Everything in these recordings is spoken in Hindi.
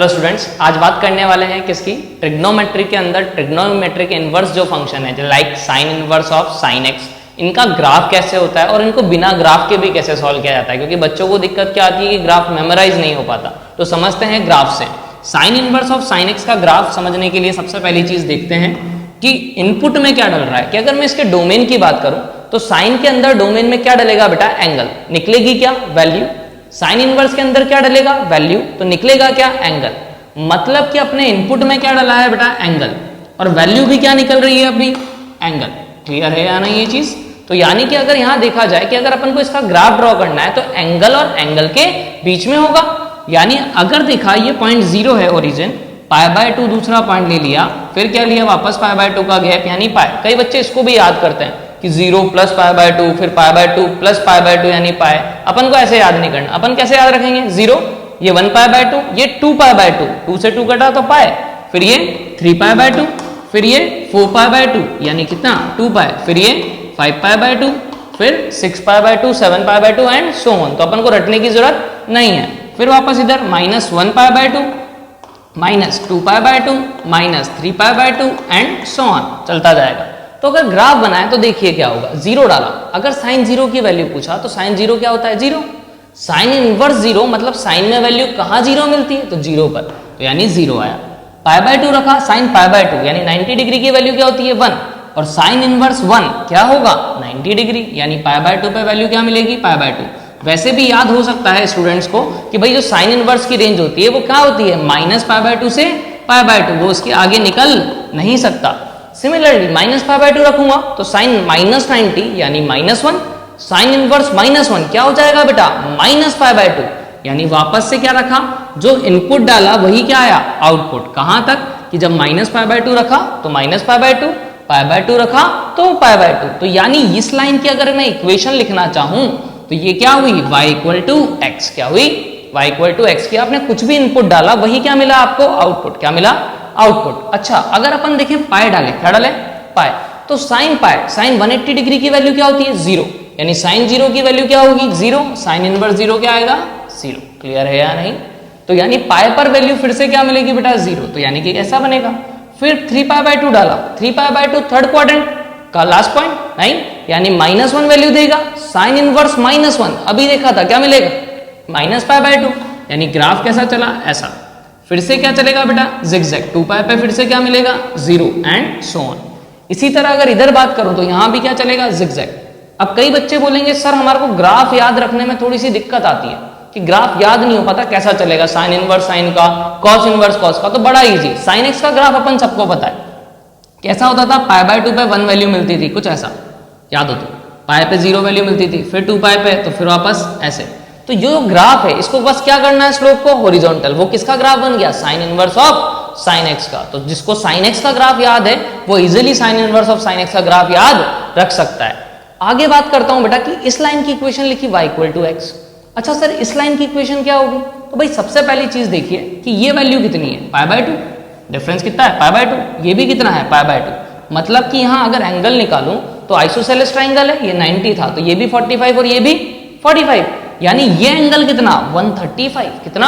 हेलो स्टूडेंट्स, आज बात करने वाले हैं किसकी? ट्रिग्नोमेट्री के अंदर ट्रिग्नोमेट्रिक इनवर्स जो फंक्शन है, like sine inverse of sine x, इनका ग्राफ कैसे होता है और इनको बिना ग्राफ के भी कैसे सॉल्व किया जाता है। क्योंकि बच्चों को दिक्कत क्या आती है कि ग्राफ मेमोराइज नहीं हो पाता, तो समझते हैं ग्राफ से। Sine inverse of sine x का ग्राफ समझने के लिए सबसे पहली चीज देखते हैं कि इनपुट में क्या डल रहा है। कि अगर मैं इसके डोमेन की बात करूं तो साइन के अंदर डोमेन में क्या डलेगा बेटा? एंगल। निकलेगी क्या? वैल्यू। साइन इनवर्स के अंदर क्या डलेगा? वैल्यू। तो निकलेगा क्या? एंगल। मतलब कि अपने इनपुट में क्या डला है बेटा? एंगल। और वैल्यू भी क्या निकल रही है अपनी? एंगल। क्लियर है या नहीं ये चीज? तो यानी कि अगर यहां देखा जाए कि अगर अपन को इसका ग्राफ ड्रॉ करना है तो एंगल और एंगल के बीच में होगा। यानी अगर देखा ये पॉइंट 0 है ओरिजिन, π/2 दूसरा पॉइंट ले लिया, फिर क्या लिया? वापस π/2 का गैप यानी पाई। कई बच्चे इसको भी याद करते हैं कि 0 + π/2 फिर π/2 + π/2 यानी पाई। अपन को ऐसे याद नहीं करना। अपन कैसे याद रखेंगे? 0 ये 1π/2, ये 2π/2, 2 से 2 कटा तो पाई, फिर ये 3π/2, फिर ये 4π/2 यानी कितना? 2π, फिर ये 5π/2, फिर 6π/2, 7π/2 एंड सो ऑन। तो अपन को रटने की जरूरत नहीं है। फिर वापस इधर -1π/2, -2π/2, -3π/2 एंड सो ऑन चलता जाएगा। तो अगर ग्राफ बनाए तो देखिए क्या होगा। 0 डाला, अगर साइन 0 की वैल्यू पूछा तो साइन 0 क्या होता है? 0। साइन इनवर्स 0 मतलब साइन में वैल्यू कहाँ 0 मिलती है? तो 0 पर, तो यानी 0 आया। π/2 रखा, साइन π/2 यानी 90 डिग्री की वैल्यू क्या होती है? 1। और साइन इनवर्स 1 क्या होगा? 90 डिग्री, यानी π/2 पे वैल्यू क्या मिलेगी? π/2। वैसे भी याद हो सकता है स्टूडेंट्स को कि भाई जो साइन इनवर्स की रेंज होती है वो क्या होती है? -π/2 से π/2, वो उसके आगे निकल नहीं सकता। सिमिलरली -π/2 रखूंगा तो साइन -90 यानी -1, साइन इनवर्स -1 क्या हो जाएगा बेटा? -π/2, यानी वापस से क्या रखा? जो इनपुट डाला वही क्या आया? आउटपुट। कहां तक? कि जब -π/2 रखा तो -π/2, π/2 रखा तो π/2। तो यानी इस लाइन की अगर मैं इक्वेशन लिखना चाहूं तो ये क्या हुई? y = x। क्या हुई? y = x की आपने कुछ भी इनपुट डाला वही क्या मिला आपको? आउटपुट। क्या मिला? आउटपुट। अच्छा, अगर अपन देखें पाई डाले, क्या डाले? पाई। तो साइन पाई, साइन 180 डिग्री की वैल्यू क्या होती है? 0। यानी साइन 0 की वैल्यू क्या होगी? 0। साइन इनवर्स 0 क्या आएगा? 0। क्लियर है या नहीं? तो यानी पाई पर वैल्यू फिर से क्या मिलेगी बेटा? 0। तो यानी कि कैसा बनेगा? फिर 3π/2 डाला, 3π/2 थर्ड क्वाड्रेंट का लास्ट पॉइंट नहीं, यानी -1 वैल्यू देगा। साइन इनवर्स -1 अभी देखा था, क्या मिलेगा? -π/2। यानी ग्राफ कैसा चला? ऐसा। फिर से क्या चलेगा बेटा? जिगजैग। 2π पे फिर से क्या मिलेगा? 0 एंड सो ऑन। इसी तरह अगर इधर बात करूं तो यहां भी क्या चलेगा? जिगजैग। अब कई बच्चे बोलेंगे सर हमारे को ग्राफ याद रखने में थोड़ी सी दिक्कत आती है कि ग्राफ याद नहीं हो पाता, कैसा चलेगा? साइन इनवर्स साइन का, कॉस इनवर्स कॉस का। तो बड़ा इजी, साइन एक्स का ग्राफ अपन सबको पता है कैसा होता था? π/2 पे 1 वैल्यू मिलती थी, कुछ ऐसा याद हो तो। पाई पे 0 वैल्यू मिलती थी, फिर 2π पे, तो फिर वापस ऐसे। तो जो ग्राफ है इसको बस क्या करना है? स्लोप को हॉरिजॉन्टल। वो किसका ग्राफ बन गया? Sine inverse of sine x का। तो जिसको साइन एक्स का ग्राफ याद है वो easily sine inverse of sine x का ग्राफ याद रख सकता है। आगे बात करता हूं बेटा कि इस लाइन की इक्वेशन लिखी y = x। अच्छा सर इस लाइन की इक्वेशन क्या होगी? तो भाई सबसे पहली चीज देखिए कि ये वैल्यू कितनी है? π/2। डिफरेंस कितना है? π/2। ये भी कितना है? π/2। मतलब कि यहां अगर एंगल निकालूं तो आइसोसेलेस ट्राइंगल है, ये 90 था तो ये भी 45 और ये भी 45, यानी ये एंगल कितना? 135। कितना?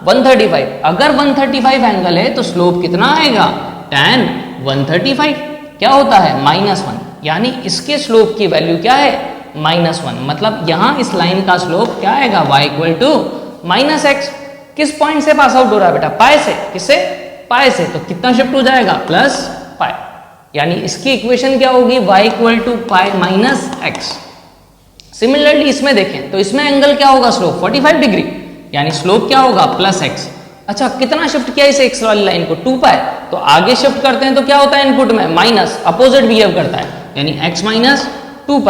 135। अगर 135 एंगल है तो स्लोप कितना आएगा? tan 135 क्या होता है? -1। यानी इसके स्लोप की वैल्यू क्या है? -1। मतलब यहां इस लाइन का स्लोप क्या आएगा? y = -x। किस पॉइंट से पास आउट हो रहा है बेटा? पाई से। किससे? पाई से। तो कितना शिफ्ट हो जाएगा? +π। यानी इसकी इक्वेशन क्या होगी? y = π - x। सिमिलरली इसमें देखें तो इसमें एंगल क्या होगा? स्लोप 45 डिग्री, यानी स्लोप क्या होगा? +x। अच्छा कितना शिफ्ट किया इस x वाली लाइन को? 2π। तो आगे शिफ्ट करते हैं तो क्या होता है इनपुट में? माइनस, अपोजिट बिहेव करता है, यानी x - 2π।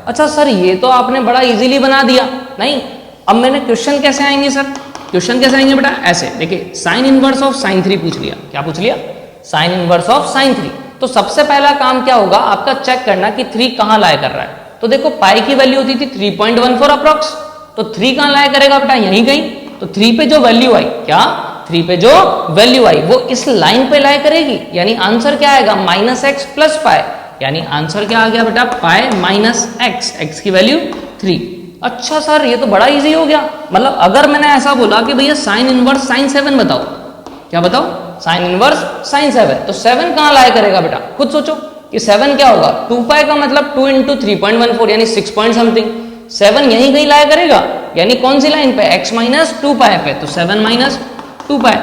अच्छा सर ये तो आपने बड़ा इजीली बना दिया। नहीं, अब मैंने क्वेश्चन कैसे आएंगे सर? क्वेश्चन कैसे आएंगे बेटा? ऐसे देखिए, साइन इनवर्स ऑफ साइन 3 पूछ लिया। क्या पूछ लिया? Sine inverse of sine 3। तो सबसे पहला काम क्या होगा आपका? चेक करना कि 3 कहां लाया कर रहा है। तो देखो पाई की वैल्यू होती थी 3.14 अप्रॉक्स, तो 3 कहां लाया करेगा बेटा? यहीं कहीं। तो 3 पे जो वैल्यू आई, क्या 3 पे जो वैल्यू आई वो इस लाइन पे लाया करेगी, यानी आंसर क्या आएगा? -x + π। यानी आंसर क्या आ गया बेटा? π - x। x की वैल्यू 3। अच्छा सर ये तो बड़ा इजी हो गया। मतलब अगर मैंने ऐसा बोला कि भैया साइन इनवर्स साइन 7 बताओ क्या बताओ, साइन इनवर्स साइन 7। तो 7 कहां लाया करेगा बेटा, खुद सोचो कि 7 क्या होगा, 2 पाई का मतलब 2 इंटू 3.14 यानी 6 पॉइंट समथिंग। 7 यहीं कहीं लाया करेगा, यानी कौन सी लाइन पे, x माइनस 2 पाई पे, तो 7 माइनस 2 पाई।